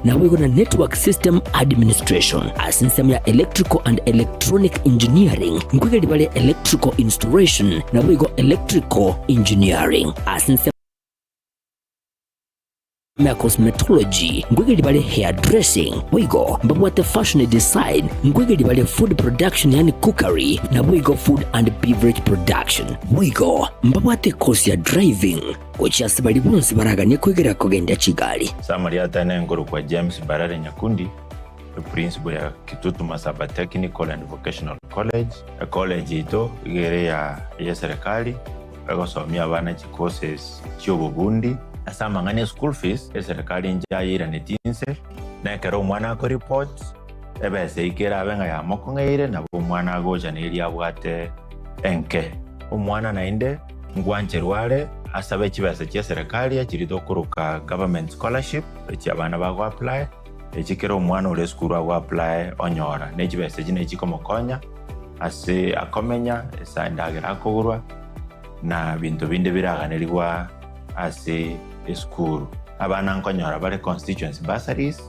na bwigo na network system administration asinsemu ya electrical and electronic engineering nkwigeri bale electrical installation na bwigo electrical engineering asinsemu ya cosmetology ngwigeri bale hairdressing bwigo mbabwate fashion design ngwigeri bale food production yani cookery na bwigo food and beverage production bwigo mbabwate course ya driving kuchasi bali bonsi baraganye kwigera kugenda Kigali. Samari atane ngoro kwa James Barare Nyakundi, principal ya Kitutu Masaba Technical and Vocational College. College ito igere ya serikali bagosomya abana courses cy'ububundi asama ngane school fees ya serikali njayira netinse na kero mwana ko report ebese ikera abenga ya mokongeire na umwana agoja neli abwate enke umwana nainde ngwancherwale asabe kibase kya serikali akirido kuruka government scholarship eki abana bago apply ekikero umwana ule school ago apply onyora nekibase kine kikomokonya ase akomenya esandagira akogurwa na bintu binde biraganirwa ase school abana nkonyora bale constituency bursaries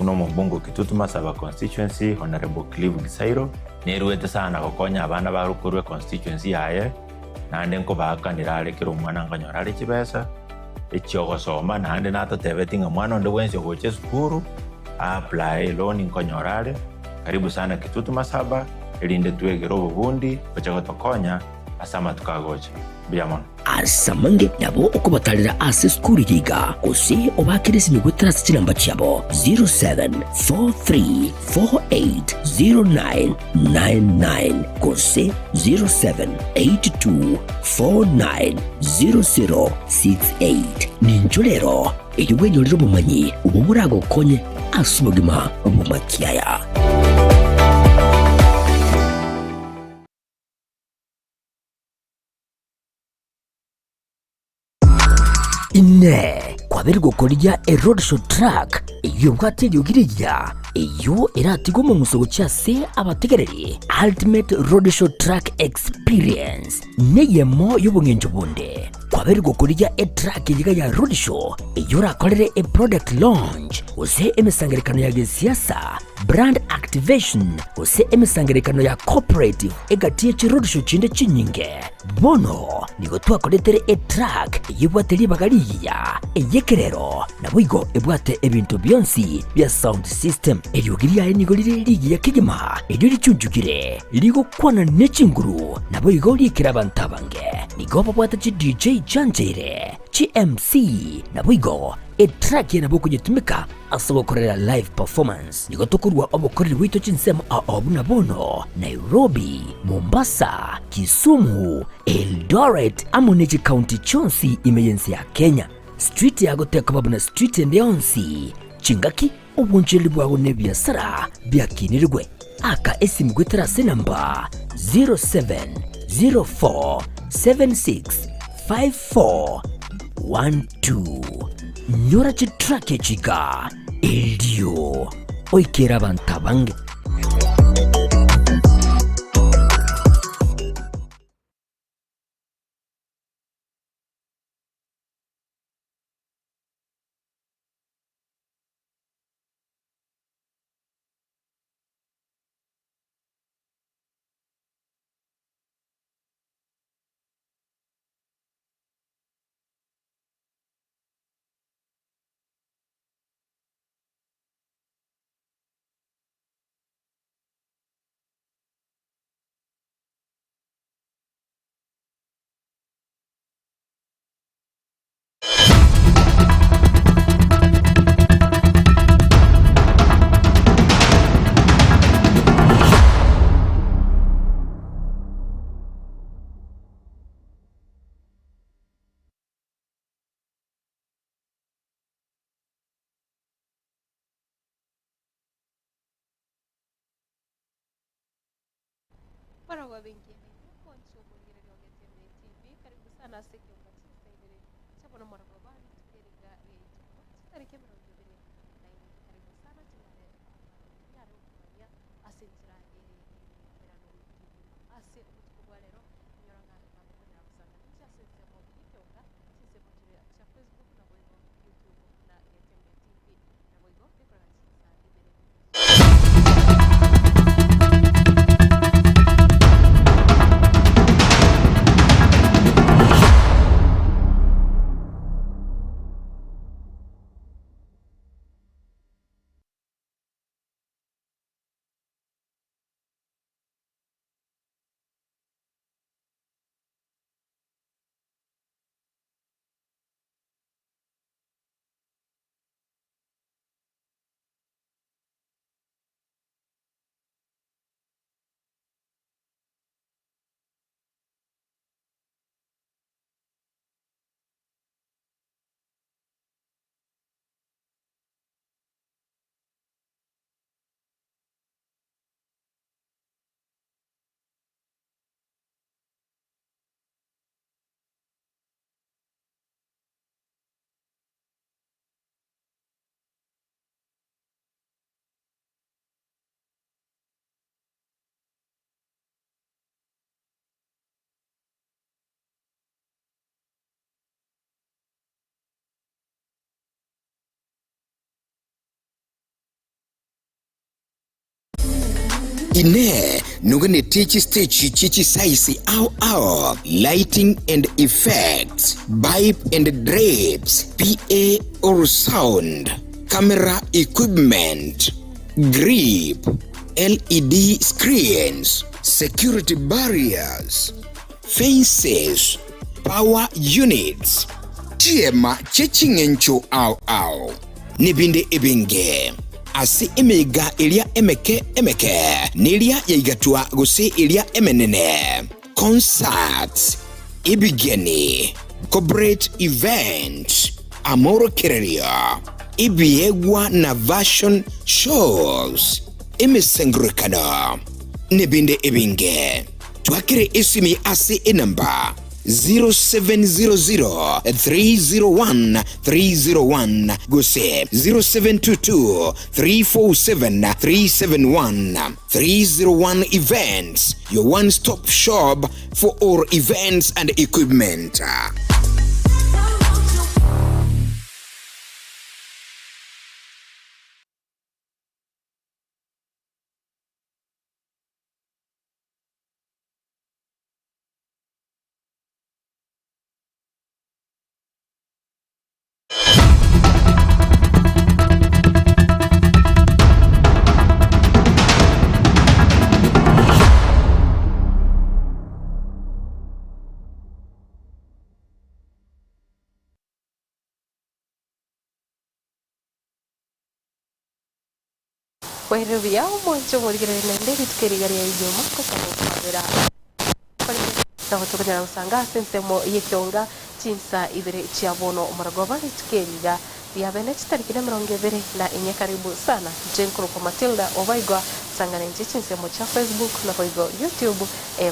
uno mubungo Kitutu Masaba constituency honorable Clive Gisairo neruwete sana gokonya abana barukurwe constituency yaye nande nko bakanira alekero umwana nkonyora ale kibesa ekyogosoma nande natotebetinga mwana onde wense goche school apply loan nkonyora ale karibu sana Kitutu Masaba elinde twegero bubundi bachago tokonya asama tukagocha biyamon asamange nabo okubatalira ase skuli yiga kusi obakirisi nyugweterasi kinamba kyabo 0743480999 kusi 0782490068 ninjolero eyobwenyolero bumanyi ubumurago konye asubugima obumakyaya. Ine kwabiri gukorya road show track iyo bwate yogiriya iyo iratigo mu musogo cyase abategereri ultimate road show track experience neyemo y'ubungenjo bunde kwabiri gukorya track yiga ya road show iyo rakorere product launch use emisangerekano ya gisiasa brand activation use emisangerekano ya cooperative egatiye road show chinde chinyinge bono nigo twakoretere track yibwate bagariya eyekerero nabwigo ebwate ebintu byonsi bya sound system eyogiriya nigo liri ya kigema eryo licyujugire ligo kwana nekinguru nabwigo likira bantabange nigo babwate chi DJ Chanjere chi MC nabwigo track yana boko gitumika asobokorera live performance nigo tokurwa obokorera wito chinsemo abuna bono Nairobi, Mombasa, Kisumu, Eldoret amoneki county chonsi emergency ya Kenya street yago tekababuna street ndeyonsi chingaki obunjeli bwago nebyasara byakinirwe aka esimgweterase namba 0704765412 nyora chitrake chiga eldio oikera bantabange. Barangwa bengine koncho bongere ryogetembe TV karibu sana seke umati saidere chabona mwana kwa bani tukerega tarike 29 karibu sana tumare yaro kumanya asenjira merano ase umutukwa lero nyoranga kabona kusanga cyasetse mu bitonga cyese mu kire cya Facebook na boyo YouTube na Yatembe TV na boyo bikora ine nugane techi stage chichi size au lighting and effects, pipe and drapes, PA or sound, camera equipment, grip, LED screens, security barriers, fences, power units, tiema chechingencho au nibinde ebenge ase emega elia emeke nilia yaigatua gose elia emenene concerts ibigeni corporate events amoro kereria ibiegwa na fashion shows emesengrekana nibinde ebenge twakire isimi ase enamba 0700-301-301 gose 0722-347-371 301 Events, your one-stop shop for all events and equipment. Wairuvia mwancho murigirana ndege tukerigaria inyuma kukamukabira tukanya usanga sensemo yekionga chinsa ibere chiabono maragoba tukeriga yabene chitarikira 20 na inye karibu sana jenkuru kwa Matilda Ovaigwa sangana nje chinsemo cha Facebook na kwa YouTube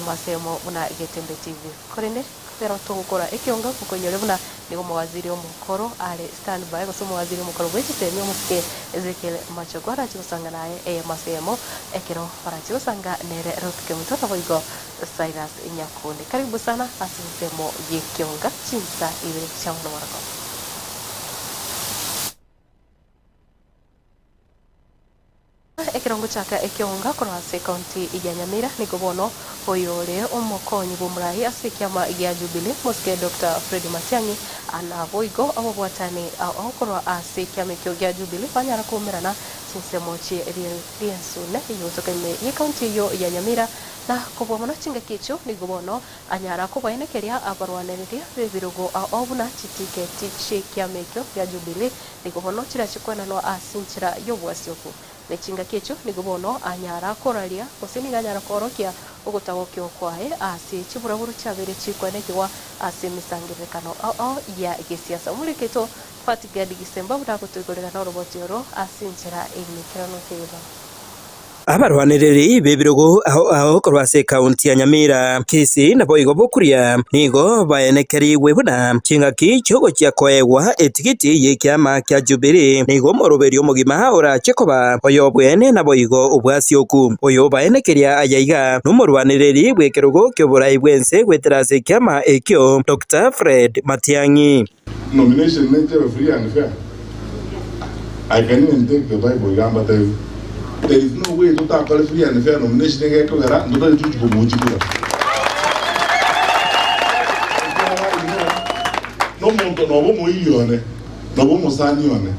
masemo una Getembe TV korene pero tugukora ekionga kukonyorebuna nigo mawaziri omukoro ale standby go somo waziri omukoro wechitemi omuske Ezekiel Machogora chigusanga naye masemo ekero para chigusanga nere rotke mutota boigo Cyrus Nyakundi karibu sana asinsemo yekionga chinsa ibere chamuno marako ekirongo chaka ekionga kono ase county ya Nyamira nigobono oyore omokonyi bumurahi ase kiama ya Jubilee moske Dr. Fred Matiang'i ana boigo abobwatani okoro ase kiama ya Jubilee banyara kumirana sinsemo chi riensune yotokeme ye county yo ya Nyamira na kubomana chinga kicho nigobono anyara kubayenekeria abarwanereria bebirugo obuna chitiketi chi kiama ya Jubilee nigobono chira chikwena no asinchira yobwasyoku nechinga kicho nigobono anyara koralia osini anyara korokia ogotawokyo kwae asi chiburaburu chabere chikwenekiwa asi misangirekano ya gesiasa muliketo fatigadi gisemba butakutugorera no robotero asinchira imikirano keba abarwaniriri bebirugo aho korwase county ya Nyamira kisi na boigo bokuria nigo bayenekeri webuna chinga kichogo chia koegwa etikiti yekiama kya Jubilee nigo moroberi omugima ora chekoba oyobwene na boigo obwasioku oyo bayenekeria ayaiga numorwaniriri bwekerugo kyoborai bwense gweterase kiama ekyo Dr. Fred Matiang'i. Nomination nature free and fair. I can even take the Bible gamba tell. There is no way to tackle free and fair nomination again to get no to go much. No monto no bomo ilione, no bomo sanione,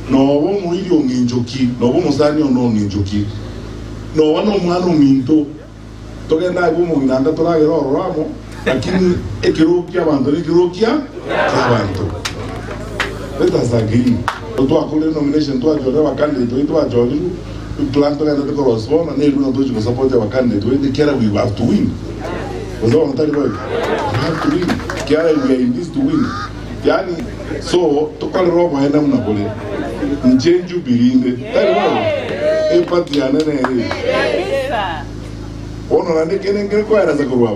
no bomo ilio nginjoki, no bomo sanio no nginjoki, no wano mwano minto, toke na bomo nginanda tola gero ramo, lakini ekirokia banto, ekirokia kabanto. Let us agree. To akule nomination to ajore wa candidate to ajore. We plan to get the correspond and we don't support our candidate. We care we have to win. We don't want to we have to win. Care we are in this to win. Yani so to call rob wa enda mnabole. Change you birinde. Tell you. E party anene. Ono na ndekene kwa era za kurwa.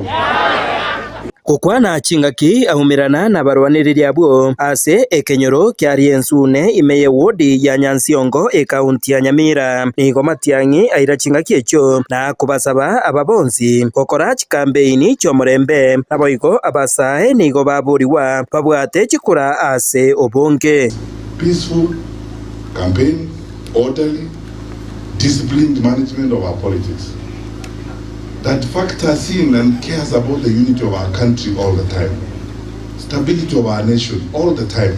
Kukwana chingaki ahumirana na barwaniriri abo ase ekenyoro kyari ensune imeye wodi ya Nyansiongo county ya Nyamira nigo Matiang'i aira chingaki echo na kubasaba ababonzi kokora campaign cyomurembe naboigo abasahe nigo baburiwa babwate chikura ase obonge peaceful campaign, orderly, disciplined management of our politics that factors in and cares about the unity of our country all the time, stability of our nation all the time.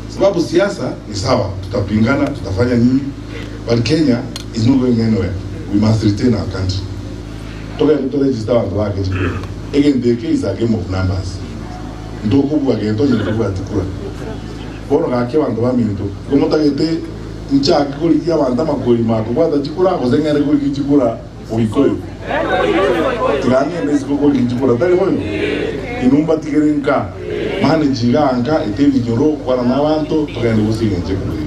Sababu siasa ni sawa, tutapingana, tutafanya nini, but Kenya is not going anywhere. We must retain our country. Toka to register watu wake chukua. Again, the case is a game of numbers. Ndoko bwa gento nyeto atikura. Bono kake wantu wa minto. Komo tagete ncha kikoli ya wanda makoli mako bwa chikura ko zengere ko chikura oikoyo. Tigani ndezi ko chikura tari hoyo. Inumba tigerenka manejiranga etevi nyoro kwa na bantu tugende gusigenje kuri.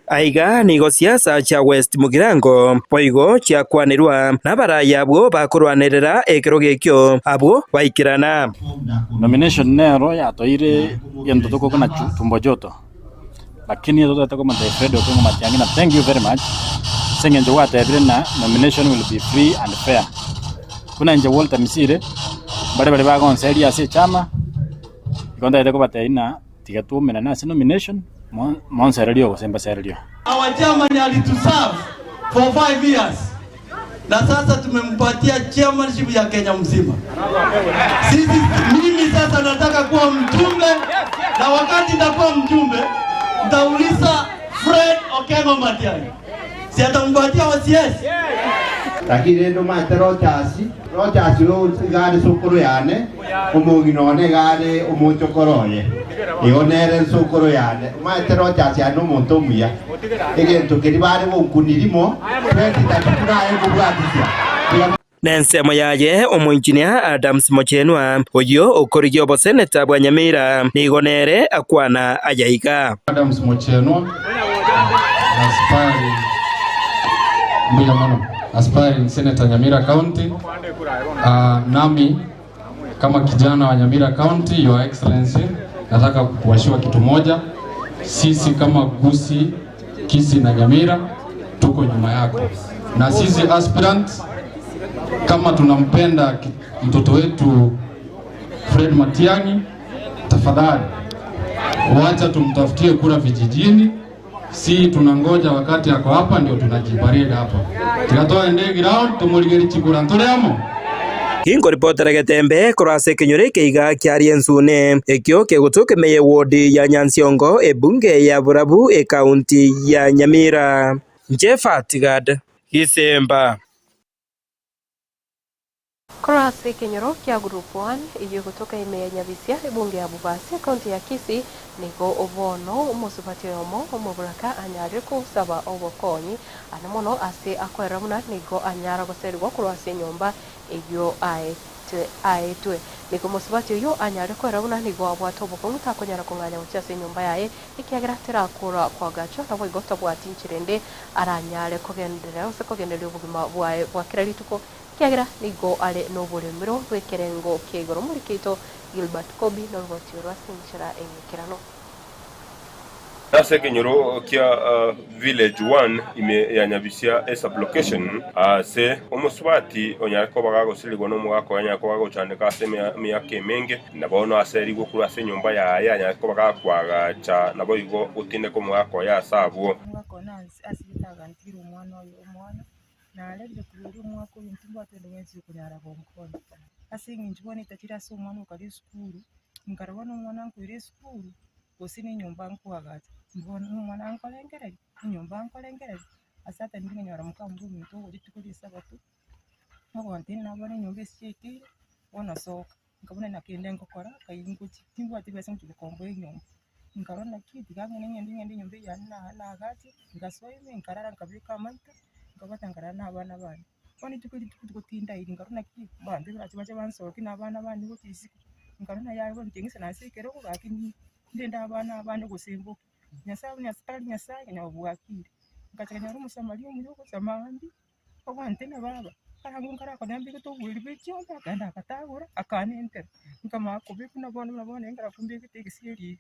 Aiga nigo siasa cha West Mugirango poigo cha kwanirwa nabaraya bwo bakurwanirira ekero gekyo abo baikirana. Nomination nero ya toire yendo toko kuna tumbo joto, lakini yote toko mata Fred Okongo Matiang'i na thank you very much. Sengenje wata na nomination will be free and fair. Kuna nje Walter Misire bare bagon seri ase chama ikonda yako bataina tigatume na nasi nomination Monserio Semba Sergio. Our chairman alituserve for 5 years. Na sasa tumempatia chairmanship ya Kenya mzima. Mimi sasa nataka kuwa mjumbe, na wakati nitakuwa mjumbe nitauliza Fred Okengo Matiang'i. Si atampatia OCS? Lakini ndo matero chasi lo gade sokoro yane omoginone gade omochokoroye ionere sokoro yane matero chasi ano monto muya egento kedibare bonkunirimo tweti tatukuraye kubwatisia Nensemo yaye omunjinia Adams Mochenwa oyo okorigyo boseneta bwa Nyamira nigonere akwana ayaika. Adams Mochenwa aspiring Senator Nyamira County. Nami kama kijana wa Nyamira County, Your Excellency, nataka kuwashua kitu moja. Sisi kama Gusii, Kisii na Nyamira tuko nyuma yako. Na sisi aspirants kama tunampenda mtoto wetu Fred Matiang'i, tafadhali wacha tumtafutie kura vijijini. Si tunangoja wakati yako hapa ndio tunajibarida hapa. Tikatoa ndege ground tumuligeri chikura ntoleamo. Kingo reporter Getembe kurase kenyore keiga kyari ensune ekyo kegutuke meye ward ya Nyansiongo ebunge ya Burabu e county ya Nyamira. Jefa Tigad Kisemba. Kurase kenyoro kia group 1 iyo kutoka ime ya Nyabisia ebunge ya Bubasi county ya Kisii nigo obono umusubati yomo umubulaka anyare kusaba obokonyi anamono ase akwera muna nigo anyara goserwa kurase nyomba iyo aetwe nigo musubati yo anyare kwera muna nigo abwato obokonyi takonyara kunganya uchase nyomba yaye ikiagira tirakura kwa gacho nabo igota bwati nchirende aranyare kogendera ose kogenderio bugima bwa kirarituko kiagira nigo ale nobulemiro wekerengo kegoro muri kito Gilbert Kobi no rotiro asinchira enyekirano. Nase kenyoro kia village 1 ime ya Nyabisia esa location se omusubati onyako bagago siligo no mugako anyako bago chandeka se miyake menge nabono aseri go kura se nyumba ya anyako bagago kwaga cha nabo igo utinde ko mugako ya sabuo mugako nansi asibitaga ntiro umwana na lebe kubiri umwako intumba twendenzi kunyara bomkono asingi njibone tatira so umwana ukali skuru ngarabona umwana nkuri skuru osini nyumba nkwagata mbona umwana nkolengere nyumba nkolengere asata ndinga nyara mukambu mito uri sabatu nabo ntina nabone nyumba sikiti ona soka ngabona nakende ngokora kayingo timba tibese mtukombo inyumba ngarona kiti gange nyende nyumba ya na gati ngasoime nkarara nkabika amanta ngabata n'abana bandi bone tukutinda iri ngarona ki bande baje bansohoke n'abana bandi bo kisiko ngarona yawe bo ntingise nasikero ko bakini ndenda abana bandi gusimbuka nyasaye nyabwakire ngakanya rumusamario umuyoko samandi obante nababa karangu nkarako nambi to buri cyonda kandi akatagura akanentera nkama kubiku nabone ngarakumbi kitekisiri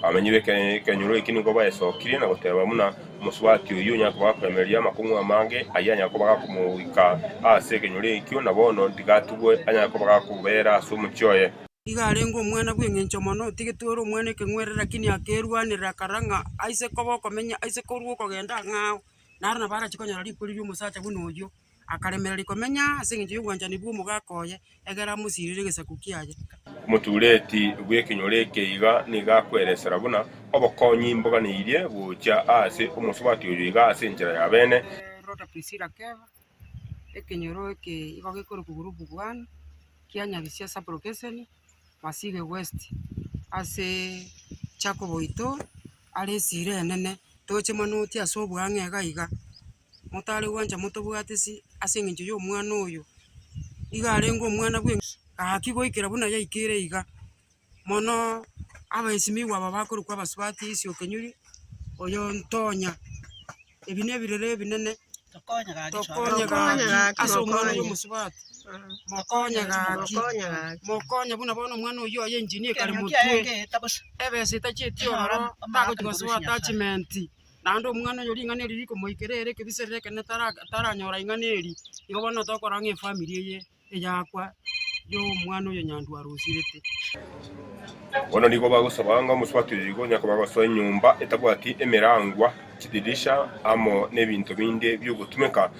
amenyire kenyuro ikini ngo bayesokire na goteba muna muswati uyu nyako bapemeria makungu amange ayanya ko bakakumurika ase kenyure ikyo nabono ndigatugwe anyako bakakubera sumucyoye igarengo mwana bw'engencho mono tigetoro mwana kengwerera kini akerwanira karanga aise kobo komenya aise koruo kogenda ngao narana bara chikonyara rikuri ry'umusacha buno uyo akaremera rikomenya asinge y'ubwanjani bwo mugakoye egera musirire gesaku kiaje mutureti gwekinyoleke iga nigakweresera buna obokonyi imboga niirie bucha ase omusubati uyu iga ase njira ya bene Rota Priscilla Keva ekenyoro ke igoge kuru kugurubu 1 kianya bisia sabrokeseni Masige West ase chako boito ale sire nene toche manuti asobu angega iga mutale wanja mutobwatisi asinge yo mwana uyu iga arengo mwana bwe akigoikira buna yaikire iga mono abaisimiwa babakuru kwa baswati isi okenyuri oyo ntonya ebine birere binene tokonya gaki aso mwana yo muswati mokonya buna bono mwana uyu aye engineer kali mutwe ebe sitachitio ro tago tigoswa attachment nando mwana yo lingane liriko moikerere kebisereke ne taranyora inganeri igo bono tokora nge family ye yakwa yo mwana yo nyandu arusirete bono niko bagusabanga muswati yigo nyako bagoswa nyumba etabwati emerangwa kidirisha amo nebintu binde byo gutumeka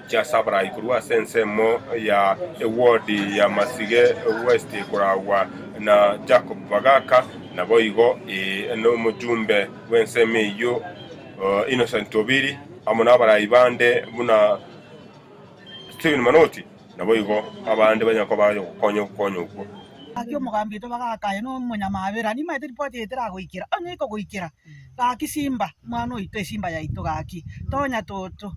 kya sabra ikurwa sensemo ya award ya Masige West kurawa na Jacob Bagaka na boigo no mujumbe wenseme yo Innocent Obiri amo nabara ibande buna Steven Manoti na boigo abande banyako bayo konyo uko akyo mugambi to bagakaye no munyamabera ni maite report yetera goikira anyiko goikira gaki simba mwana ite simba ya ito gaki tonya toto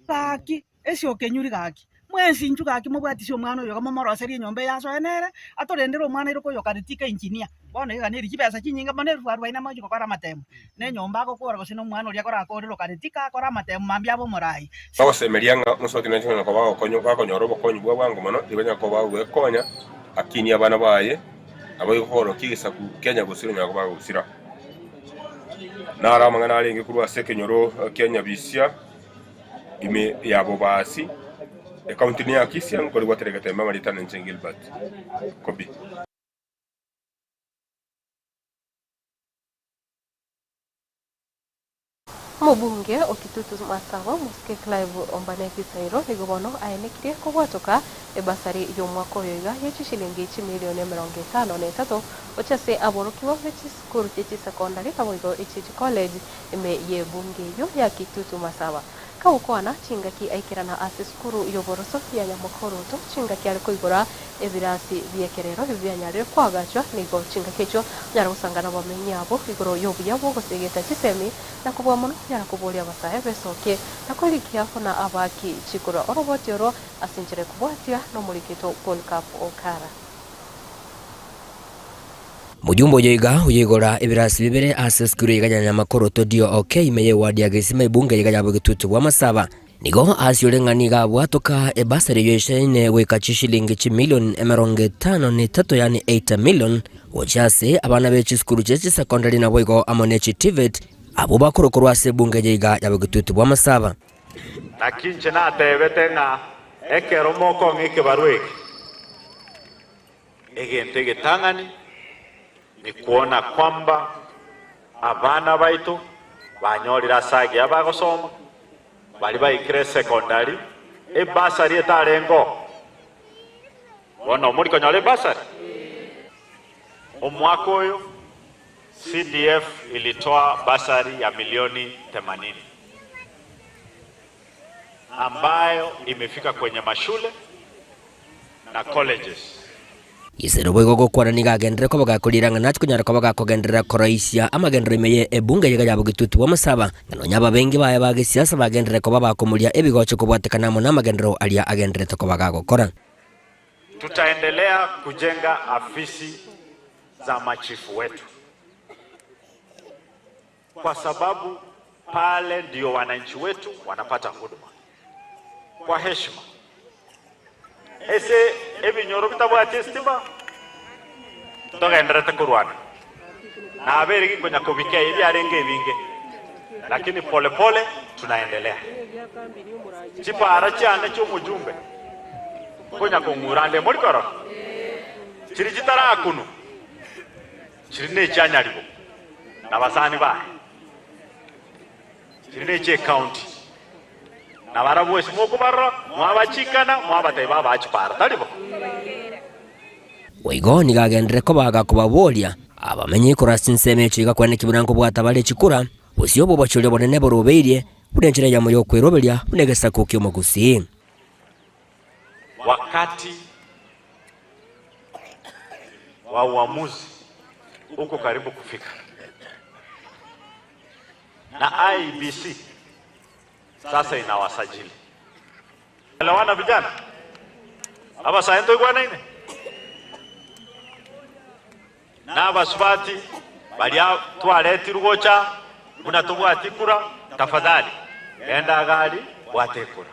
gaki esio kenyuri gaki mwensi nju gaki mubwatisio mwana yo kama moroseri nyombe yaso enere atorendero mwana iroko yo karitika engineer bona iga neri kipesa kinyinga bane ruarwa ina maji kokora matemu ne nyomba ko kora gosino mwana uri akora akorero karitika akora matemu mambia bo morai sawa semerianga musoti na chona ko bago konyo kako nyorobo konyo bwa wangu mano ibanya ko bago ekonya akini abana baye abayo horo kigisa ku Kenya gusiro nyako bago gusira nara mangana alingi kurwa sekenyoro Kenya bisia ime yabo basi akaunti ni akisia ngori wateregete mama litana Gilbert kobi Mubunge okitutu Masaba Muske Clive Ombaneki Sairo nigobono ayenekirie kugwatuka ebasari y'omwaka oyo iga y'ekishilingi 1,53 ochase aborokiwa b'ekisukuru ky'ekisecondary kaboigo ekiki college ime y'ebunge yo ya Kitutu Masaba kawukwana chingaki aikirana ase sukuru y'oboroso ya Nyamukoroto chingaki ariko igora ebirasi byekerero bibyanyarire kwagachwa nigo chingaki echo nyara gusangana bamenyi abo igoro yobuya bwogosegeta kisemi na kubwa muno nyara kubolia basaye besoke nakolikia fona abaki chikura orobotioro asinjire kubwatia no mulikito World Cup Okara Mujumbo yoiga uyigora ebirasi bibere ase skuru yiga Nyamakoroto dio okay meye wadi agesima ibunga yiga yabo Kitutu bwa Masaba nigo asiolenganiga bwatoka ebasari yeshene weka chishilingi 1,53 yani 8 million ochase abana bechi skuru chechi secondary na boigo amonechi TVET abo bakorokorwa ase bunga yiga yabo Kitutu bwa Masaba nakinche na tebete nga ekero moko ngike barweki egente getangani ni kuona kwamba abana baitu banyorira sagi abagosoma bali baikire secondary ebasari etarengo bono muri konyole basari omwaka oyo CDF ilitoa basari ya milioni 80 ambayo imefika kwenye mashule na colleges Isero boigo gokwana nigagendere ko bagakuliranga natwe nyara ko bagakogendera Croatia amagendere meye ebunga yiga yabo Kitutu bwa Masaba ngano nyaba bengi baye bagisiasa bagendere ko babakomulia ebigoche kubwatekana mu namagendero alia agendere to ko bagakora tutaendelea kujenga afisi za machifu wetu kwa sababu pale ndio wananchi wetu wanapata huduma kwa heshima ese ebinyoro bitabwate stima togendera kurwana na abereki kwenye kubike ili arenge ibinge lakini pole pole tunaendelea chipara cyane cyo mujumbe kwenye kungurande muri koro chiri chitara kuno chiri ne cyanyaribo nabasani ba chiri ne che county na barabu smoke barro mwabachikana mwabateba bachipara talibo Waigo nigagendere ko bagakubaboria abamenye kurasi nseme chiga kwane kiburango bwatabale chikura usio bobachole bonene borobeirie budenjira ya moyo kwerobelia bunegesa kokyo magusi. Wakati wa uamuzi uko karibu kufika, na IBC sasa inawasajili. Elewana vijana, aba saento igwana ine na basubati balia twaleti rugocha kuna tubwatikura tafadhali enda gari watekura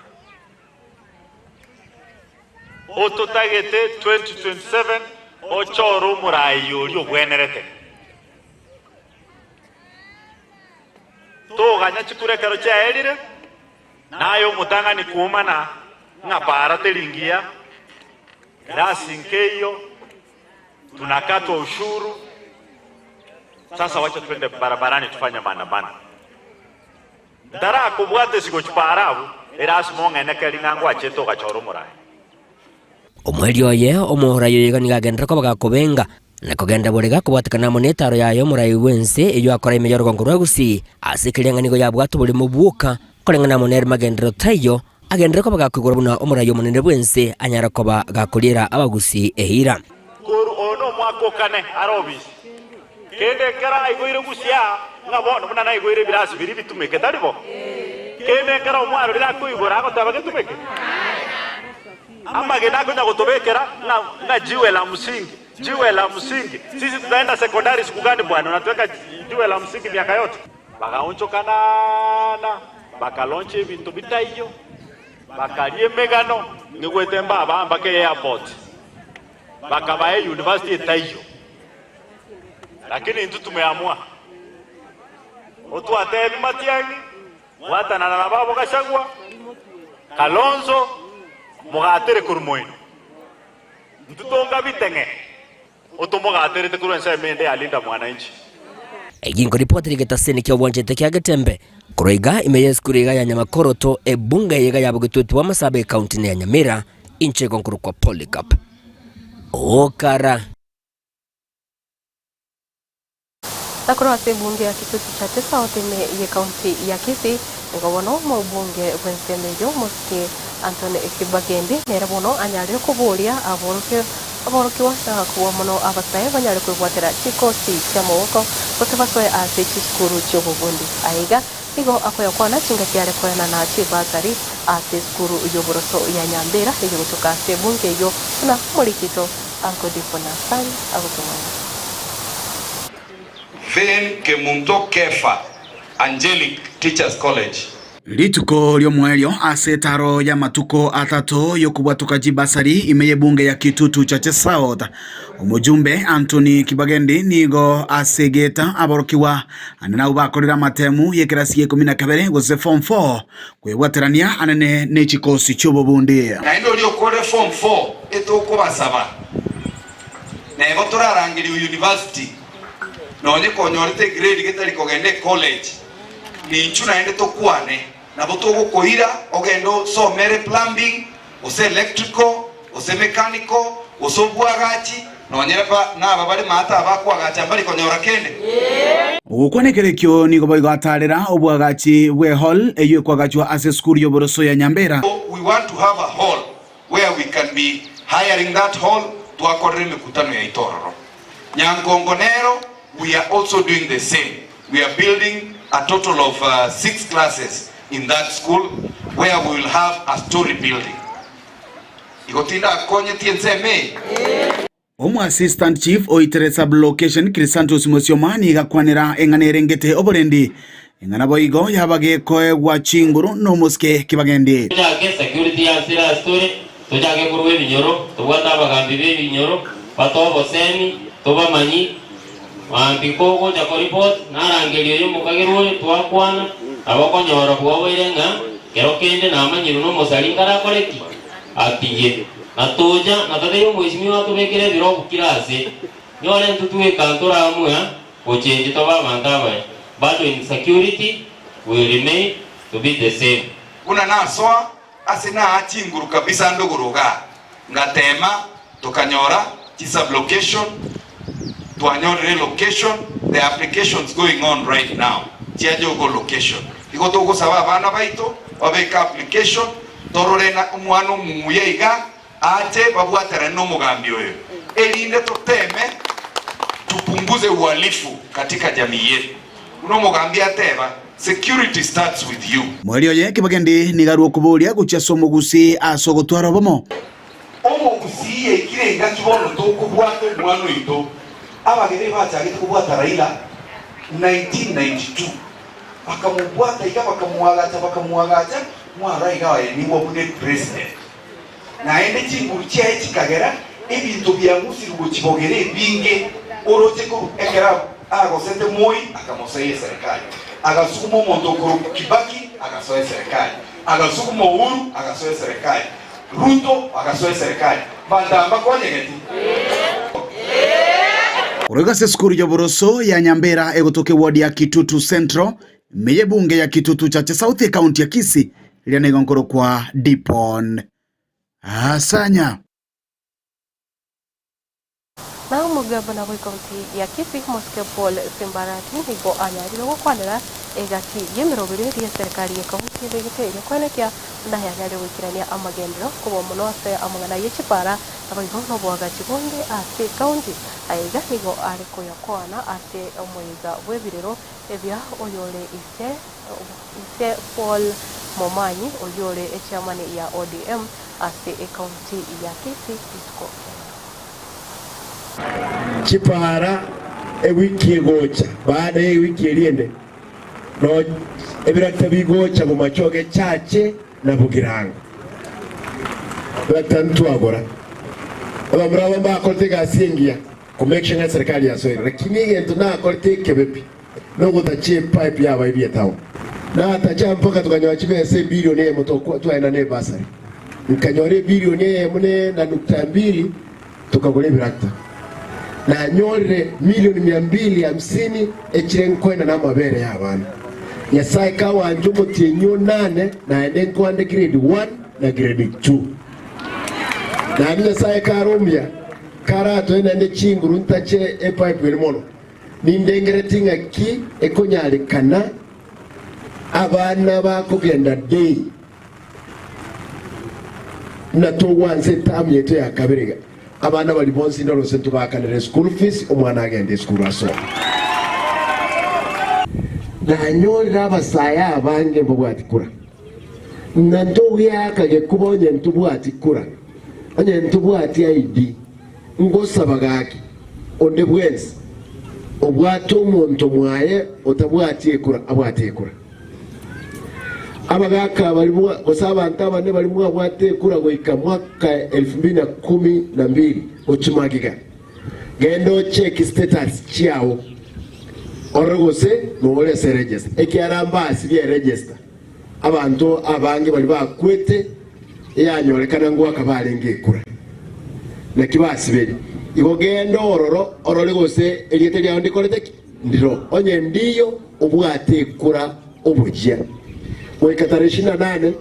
ototagete 2027 ochoro murayo lyo bwenerete to ganya chikurekero cha elire nayo mutangani kuumana ngapara telingia rasinkeyo tunakatwa ushuru. Sasa wacha twende barabarani tufanye maandamano. Ndara kubwate siko chiparabu erasimo ngene lingango acheto gachoro murai. Omweli oye omuhurayo yega nigagendera ko bagakobenga nakogenda borega kubwatikana monetaro yayo murai wense iyo akora imejoro ngorwa gusi asikiranga nigo yabwatu buli mubuka kolengana monere magendero tayo agendera ko bagakwigura buna omurayo monene bwense anyara ko bagakolera abagusi ehira. Ono mwakokane arobis kende kara igoire gusia ngabo nabona na igoire birasi biri bitumeke talibo kende kara omwaro rira kuigora ko tabage tumeke ama genda kwenda kutobekera na jiwe la msingi sisi tutaenda secondary siku gani bwana unatuweka jiwe la msingi miaka yote bakaonchokanana bakalonche bintu bitaiyo bakalie megano ngwetemba abamba ke airport bakabaye university taiyo, lakini ntu tumeamua otu ateni Matiang'i watana na babo Gachagua Kalonzo mugatere kurumoino ntu tonga bitenge otu mugatere te kurensa mende alinda mwananchi. Egingo ripoti rigetaseni kya wanjete kya Getembe kuroiga imeyeskuriga ya Nyamakoroto ebunga yega ya Bugitutu wa Masabe county ya Nyamira inche konkuru kwa Polycarp Okara. Takoro ase bunge ya Kitutu cha Tesa oteme ye kaunti ya Kisii ngobono mo bunge bwenseme yo moske Anthony Kibagendi nerabono anyalire kubulia aboroki wasa kuwa mono abasaye banyalire kwatera chikosi cha mawoko kutebaswe ase chiskuru chobubundi aiga igo akoya kwana chinga kyale kwena na chibazari ase skuru yoboroso ya Nyambera iyo kutoka ase bunge yo na mulikito ankodifona sana agotomana Ven Kemunto Kefa Angelic Teachers College Lituko lyomwelyo asetaro ya matuko atatu yokubwatuka jibasari imeye bunge ya Kitutu Chache South. Umujumbe Anthony Kibagendi nigo asegeta aborokiwa anana ubakorera matemu yekirasi 12 gose form 4 kwebwaterania anene nechikosi chobobundi. Na ndo lyokore form 4 etoko basaba. Na ego turarangiri university. Nonye konyorete grade getari kogende college. Ni nchuna ende tokwane na botogo kohira ogendo somere plumbing ose electrical ose mechanical ose bwagachi nonyerapa na babali mata abakwagacha mbali konyora kende ukwanekerekyo nigo boigatarira obwagachi bwe hall eyo kwagachwa ase school yoboroso ya Nyambera. We want to have a hall where we can be hiring that hall to akorere mikutano ya Itororo. Nyangongonero we are also doing the same. We are building a total of 6 classes in that school where we will have a story building. Igotinda konye tienzeme. Omu assistant chief oitere sub location Crisantos Musiomani gakwanira enganerengete oborendi engana boigo yabage koe wa chinguru no muske Kibagendi. Tujage security ya sira story tujage kuruwe binyoro tubwata abagambi be binyoro batobo semi toba manyi Ambiko ja report narangeliyo yo mukagerwe twakwana abakonyora kuwawerenga kero kende na amanyiru no musalingara koleki atiye natoja natate yo mwishimi watu bekere biro kukirase nyore ntutuwe kantora amwa ochenje toba bantabaye but in security will remain to be the same kuna nasoa asina achinguru kabisa ndoguruga ngatema tukanyora sublocation tuanyore location. The applications going on right now tiajogo location iko togo saba bana baito babeka application tororena umwana muyeiga ate babwatera no mugambi oyo elinde tuteme tupunguze uhalifu katika jamii yetu. Uno mugambi ateba security starts with you. Mwelio ye Kibagendi ni garuo kuburia guchaso mugusi asogotwara bomo omugusi ye kirenga kibono tokubwata umwana ito abagere bachagite kubwata Raila 1992 bakamubwata bakamuagacha mwara igawa niwo bude president na ende chinguru cyae kikagera ebintu byamusirwo kibogere binge orote ko ekera agosete Moi akamusaidia serikali agasukuma Mondokoro Kibaki agasoe serikali agasukuma Uhuru agasoe serikali Ruto agasoe serikali bandamba konyegeti Urugase skuru ya Boroso ya Nyambera egotoke wadi ya Kitutu Central meye bunge ya Kitutu Chache South County ya Kisii ilianega nkoro kwa Dipon Asanya na umugabana wa kaunti ya Kisii Mosque Paul Simbarati nigo anyariro gukwanira egati yemirobere ya serikali ya kaunti ya Gitega kwanekya na yanyare wikirania amagendero kubo muno ase amangana yechipara abayigo no bwagati bonde ase kaunti aiga nigo ariko yakwana ase omoyiga webirero ebya oyole ise Paul Momanyi oyole chairman ya ODM ase kaunti ya Kisii Isco chipara wiki egocha baada ya wiki eliende no ebirakta bigocha mu machoge chache na bugiranga batantu agora abamraba bakote gasingia ku make sure serikali ya soira lakini ngento na kote kebepi no gutache pipe ya baibia tawo na atacha mpaka tukanywa chibese bilioni ya motoko twaenda ne basari nkanyore bilioni ya mune na nukta 2 tukagole birakta na nyore milioni 250 echirenkwenda na mabere y'abana Nyasaye kawa njumo tienyo 8 na endenkwande grade 1 na grade 2 na Nyasaye karomya karato ene chinguru ntache pipe mono nindengere tinga ki ekonyale kana abana bakugenda day na to wanze tamyeto ya kabiriga abana bali bonsi ndalo sentu bakanere school fees omwana agende school aso na nyolira abasaya abange mbobwatikura nanto yakage kubonye ntubwatikura onye ntubwati ID ngosabagaki onde bwenzi obwato omuntu mwaye otabwatikura abwatikura abagaka balimu osabanta abane balimu abwatikura goika mwaka 2012 ochimagiga gendo check status chiao orogose no se register ekiaramba asibye register abantu abange bali bakwete yanyorekana ngo akabalenge kura nakibasibeli igogendo orore gose eliete lya ndikolete ndiro onye ndiyo obwate kura obujya wekatare 28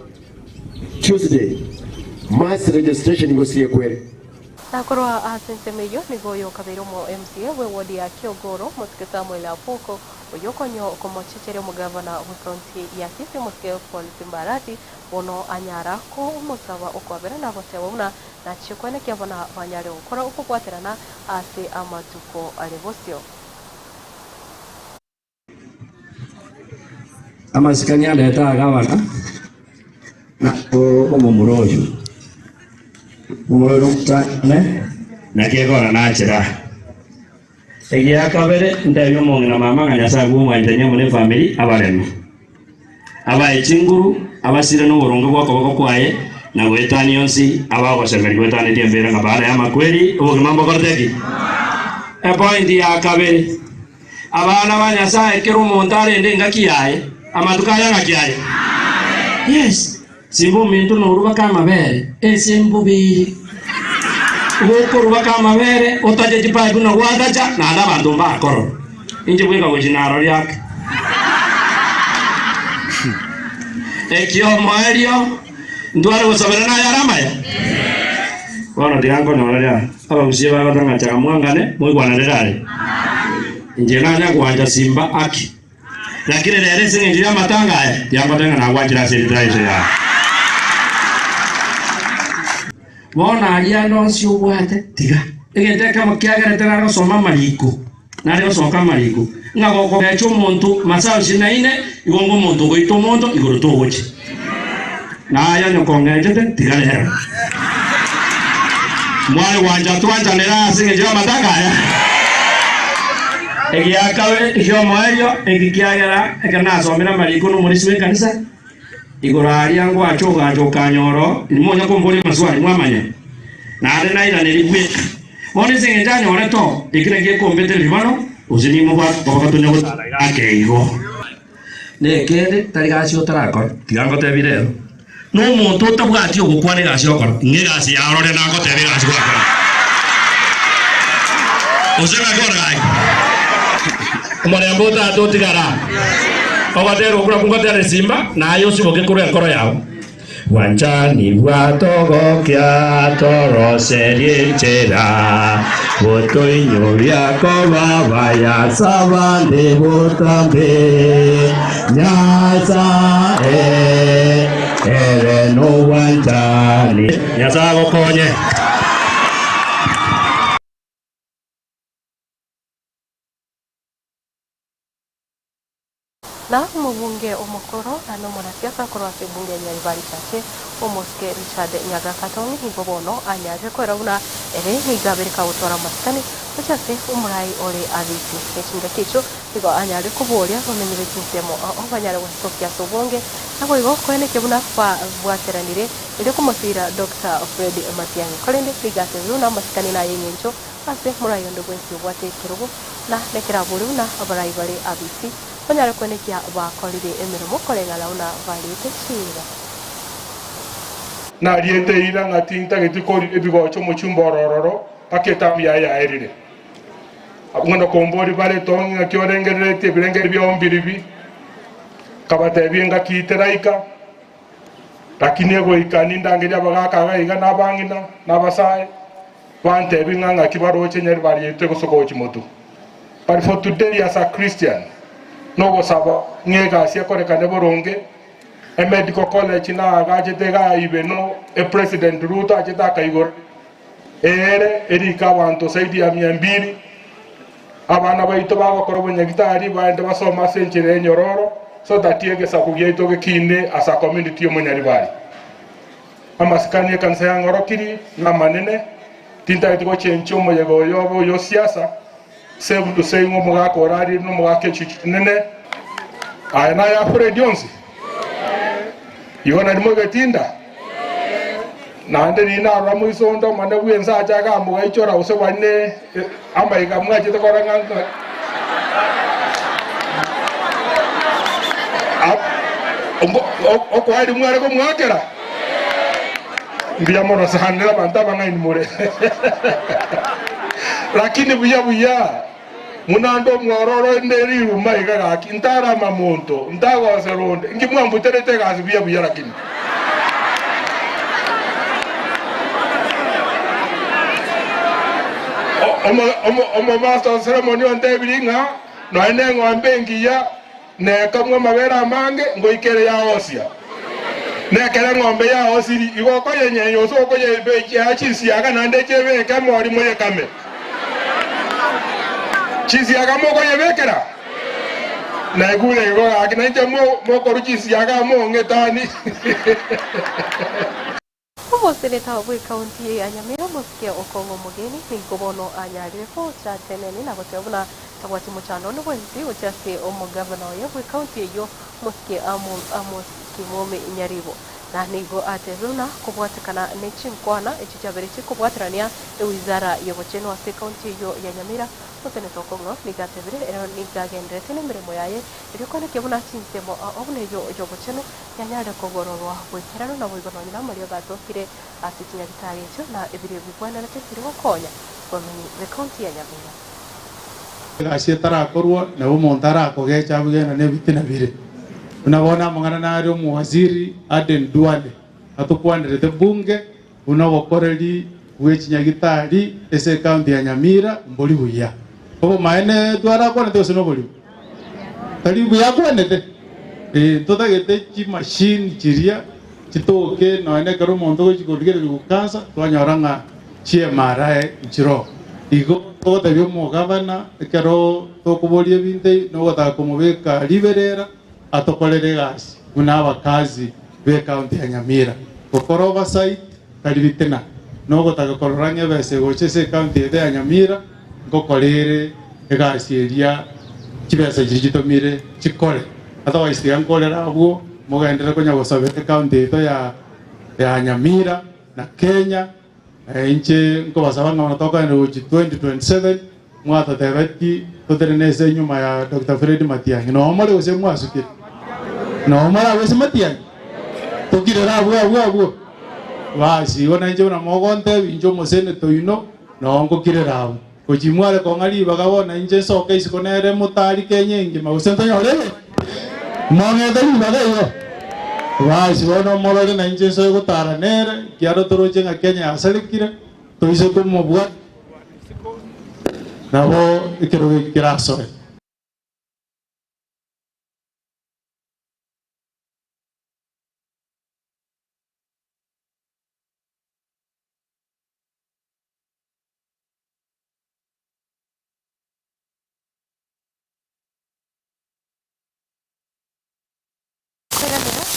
Tuesday mass registration ngosie kwere Nakorwa asensemeyo nigoyo kabiro mo MCA we wodi ya Kiogoro Mosque Samuel Apoko oyokonyo komochichere mugavana wa county ya Kisii Mosque Paul Simbarati bono anyara ko umusaba okwabera na bosebona na chikwene kyabona banyare ukora ukukwaterana ase amatuko alebosio amasikanya leta gavana na omumuroyo umurukane na kegora na chira egia kabere ndabyo mongina mama nganyasa gumwa ndanye mune family abarema abaye chinguru abasire no burungu bwako kwaye na wetani yonsi abago serikali wetani tiembera ngabara ya makweli ubu mambo korteki point ya kabere abana banyasa ekero montare ndenga kiyaye amatukaya ngakiyaye yes simbo mintu no ruba kama bere esimbo biri uko ruba kama bere otaje jipa kuna wadacha na anda bantu mbakoro inje bweka kujinaro yake ekiomo erio ndware gusomera na yaramaya bono tigango noreria abagusie bagatanga chaga mwangane mwigwanarerare nje nanya kwanja Simba aki lakini rere singinjira matanga yangotenga na gwajira siritraise ya bona aliano si ubwate tiga egete kama kiagere tena no soma mariko na leo soka mariko ngago ko gacho muntu masao sinaine igongo muntu goito muntu igoro to gochi na ya no kongejete tiga lero mwali wanja twanja nera singinjira matanga ya egiakawe igiomoerio egikiagera ekana somera mariko no muri swe kanisa igorari yangu achoga kanyoro nimonya kombori maswali mwamanya na ade na ina nilibwe one singe ndani one to ikirege kombete limano uzini mo ba to nyogo akeigo ne kende tarigaci otarako tigango te video no muntu tabwati ogukwane gaci okoro ngegasi ya rore na ngo te gaci okoro uzema gora kumare mbota to tigara obatero kura kungatera Simba na ayo siboke kure nkoro yao wanjani bwatogokia toroseriencera botoinyo byakoma baya sabande botambe nyasa ere no wanjani nyasa gokonye na mubunge omukoro ano mwanasiasa korwa kibunge ya Nyaribari chache omoske Richard Nyaga Katoni higobono anyaje kwera una ere nigabere ka utora maskani uchase umurai ore abiti neshinga kicho bigo anyare kuboria bamenyere kinsemo obanyare wasokia sobonge nabo igo kwene kebuna kwa bwateranire ire kumusira Dr. Fred Matiang'i kolende figate zuna maskani na yenyencho ase murai ndo bwensi bwate kirugo na nekera buri una abarai bari abiti banyare kwenekia bakorire emirimo korengala una valite chira na riete ira ngatinta gitikori ebigocho muchumborororo paketam ya erire abungana kombori bare tonga kyorengerete birengeri byombiribi kabate binga kiteraika lakini ego ikani ndangeri abagaka gaiga nabangina nabasaye bante binganga kibaroche nyeri bariyete gosogochi motu. But for today as a Christian no go saba ngega sia korekane boronge a medical college na agajete ga ibeno a president Ruto ajeta kaigor ere erika wanto saidi ya 200 abana baito bagokora bunyagitari baende basoma senchire nyororo so that yege sakugia itoge kinde as a community yo Nyaribari amaskani kanisa ya ngorokiri na manene tinta itiko chencho moyego yobo yo siasa sebu to say ngo muga korari no muga ke nene ayana ya Fred Yonsi yona ndimo betinda na ndeni na ramu isondo mane buyenza ajaga muga ichora use bane amaiga muga chito koranga o kwadi mware ko mwakera mbiyamo rasahanira bantaba ngai mure lakini buya munando mwororo nderi rumaiga gaki ntara mamonto ndago seronde ngimwambuterete gazi buya lakini omo master ceremony on debilinga no ene ngombe ngiya ne kamwe mabera mange ngoikere ya osia ne kere ngombe ya osiri igoko yenyenyo so ko yebe ya chisi aga nande chebe kama wali moye kame chisi aga moko yebekera na igule igo akina nje moko ruchisi aga mo ngetani Como seneta wa kaunti ya Nyamira musikia okongo mugeni ni gobono anyarire ko cha teneni na gotebuna tabwati muchano no bwenzi uchase omo governor ya kaunti yo musikia amos kimome nyaribo na nigo atezuna kubwatikana nechinkwana echichabereki kubwatirania wizara yogocheno ase kaunti yo ya Nyamira museneta okongo nigatebire ero nigagendrete nemirimo yaye irikone kebuna chinsemo obune yo yogocheno yanyare kogororwa bwekerano na bwigono nyina mario gatokire asitinya gitagecho na ebire bigwana na tetiri gokonya komini the county ya Nyamira gashie tarakorwo na umuntu arakogecha bugena ne bitina bire unabona mangana nario muwaziri Aden Duale atupwanderete bunge unabokoreri w'ekinyagitari ese county ya Nyamira mboli buya obo maene twara kone tose no boli tari buya kone tutagete chi machine chiria chitoke no ene karo mondo ko chikorigere gukansa twanyoranga chiemara chiro igo totebyo mu gavana kero tokubolie binte no gota kumubeka liberera atokorere gasi kuna abakazi be county ya Nyamira kokoro oversight kali bitena no gota kororanya bese goche se county ya Nyamira ngokorere egasi eria chibesa chigitomire chikore otherwise yankolera abo mugendera konya gosabete county to ya Nyamira na Kenya inche nko basaba ngona toka ni 2027 mwata tebeti toterenese nyuma ya Dr. Fred Matiang'i no mole ose mwasuke no mara wese Matiang'i tokirera abo basi ona inje na mogonte injo mosene toino no ngo kirera abo kojimwale kongali bagabona inje soke isikonere mutari kenyengi mausento nyore mongete bagayo basi bona molole na inje so gutara nere kiaro toroje nga Kenya asalikire toise kumubwa nabo ikero kiraso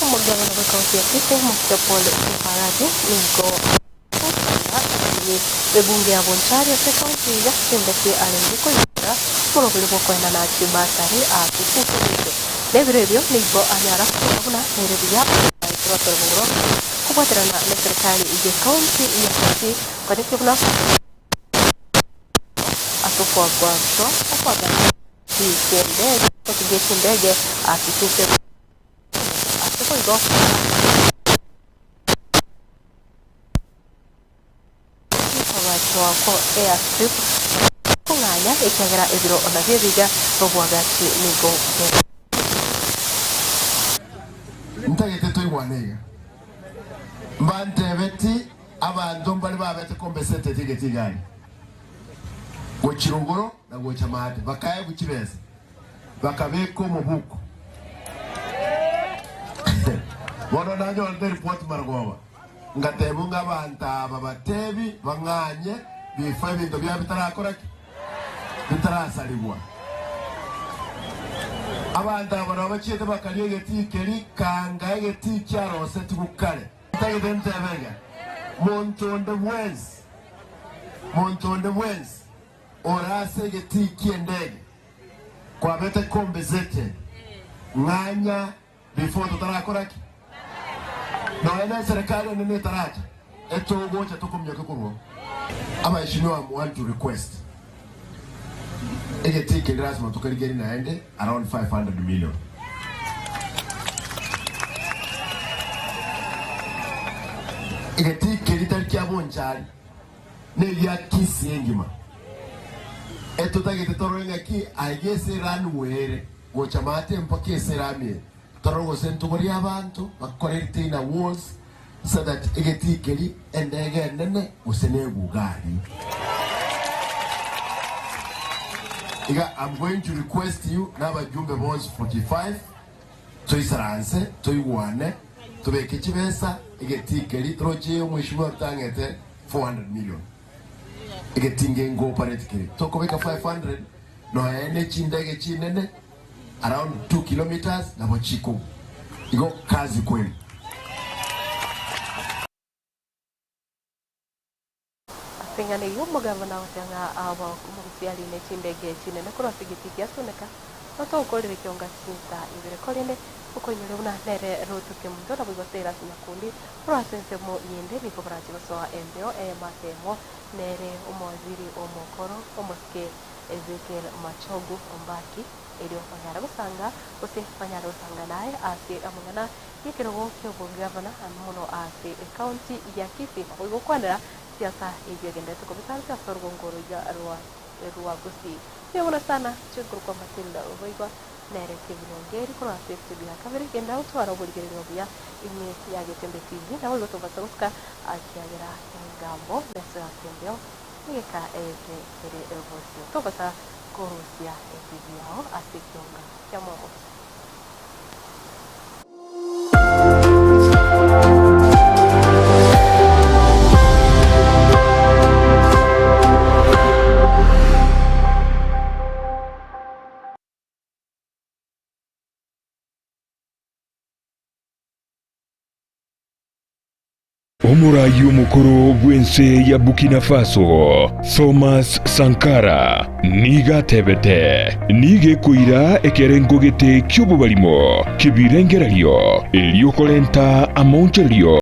Umugabane wa kaunti ya Kisii Mr. Paul Kiparaji niko bebunge ya Bonchari ya kaunti ya Kisii alindiko yira morogole kwenda na kibasari akikufurisho David niko anyara kuna neredia ikiwa ngoro kupatirana na serikali ya kaunti ya Kisii kwa kuna atofwa kwanza kwa ndege akitupe go wako airstrip kunganya ikagera ibiro onahibiga robwagati nigo ntagete toigwanega mbantebeti abantu mbali babete kombesete tigeti gani gochiruguro na gochamate bakaye gukibeza bakabeko mu buko bono nanyo ande report margoba ngatebu ngabanta babatebi banganye bifa bintu bya bitarakora bitarasalibwa abanta bano bakiyete bakaliye geti keri kanga geti cyarose tugukare tagedente abega montonde mwezi orase geti kiendege kwa bete kombezete nganya before tutarakora no ene serikali nene taraja eto gocha tukumya kukurwo aba ishino want to request ege take lazima tukarigeri naende around 500 million ege take litariki abonchari ne ya kisi engima eto tagete toroenga ki agese ranwere gocha mate mpake seramie torogo sentugori abantu bakorerte na walls so that egetikeli endege nene usene bugari I'm going to request you naba jumbe boss 45 toisaranse toigwane tubeke kibesa egetikeli troje umwishimo tangete 400 million egetinge ngo operate kiri tokobeka 500 no ene chindege chinene around 2 kilometers na bochiko igo kazi kweli pengane yo mugavana watanga aba kumufyali ne chindege chine na kora sigiti yasoneka to kolere kyonga sinta ibere kolene ukonyere una nere roto kemundo na bigotera sinyakundi process mo yende niko brachi basoa embeo matemo nere umwaziri omokoro omoske Ezekiel Machogu Ombaki elio fanyara gusanga ose fanyara gusanga naye ase amungana yikirogo kyo gavana amuno ase county ya Kisii ko kwanira siasa igende tuko bisanza sorgo ngoro ya ruwa Gusii. Yabona sana chukuru kwa Matilda Uvoigwa nereke bilongeri kuna safety bila kabiri kenda utwara uburigerero bya imwe ya Getembe TV nawe gotobata guska akiyagera ingambo ndetse atembeo nika eke ere evosio tobata korusia TV yao asikionga kya momo. Omurayi omukuru gwense ya Burkina Faso Thomas Sankara nigatebete nigekoira ekerengogete kyobo balimo kibirengeralyo eliokolenta amoncheryo